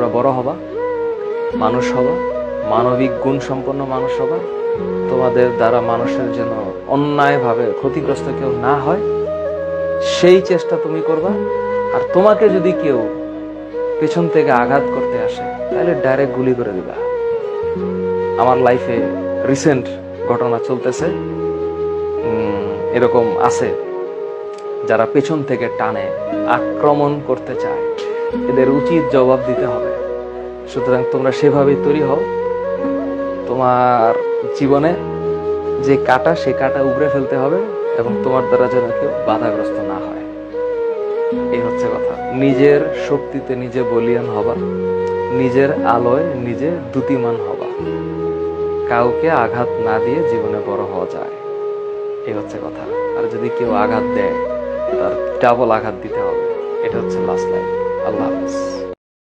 তোমরা বড় হবা, মানুষ হবা, মানবিক গুণ সম্পন্ন মানুষ হবা, তোমাদের দ্বারা মানুষের জন্য অন্যায়ভাবে ক্ষতিগ্রস্ত কেউ না হয় সেই চেষ্টা তুমি করবা। আর তোমাকে যদি কেউ পেছন থেকে আঘাত করতে আসে তাহলে ডাইরেক্ট গুলি করে দিবা। আমার লাইফে রিসেন্ট ঘটনা চলতেছে, এরকম আছে যারা পেছন থেকে টানে আক্রমণ করতে চায়, এদের উচিত জবাব দিতে হবে। সুতরাং তোমরা সেভাবেই তৈরি হও, তোমার জীবনে যে কাটা সে কাটা উগড়ে ফেলতে হবে এবং তোমার দ্বারা যেন কেউ বাধাগ্রস্ত না হয়। এই হচ্ছে কথা। নিজের শক্তিতে নিজে বলিয়ান হবা, নিজের আলোয় নিজে দ্যুতিমান হবা, কাউকে আঘাত না দিয়ে জীবনে বড় হওয়া যায়। এই হচ্ছে কথা। আর যদি কেউ আঘাত দেয় তার ডাবল আঘাত দিতে হবে। এটা হচ্ছে লাস্ট লাইন। আল্লাহ হাফেজ।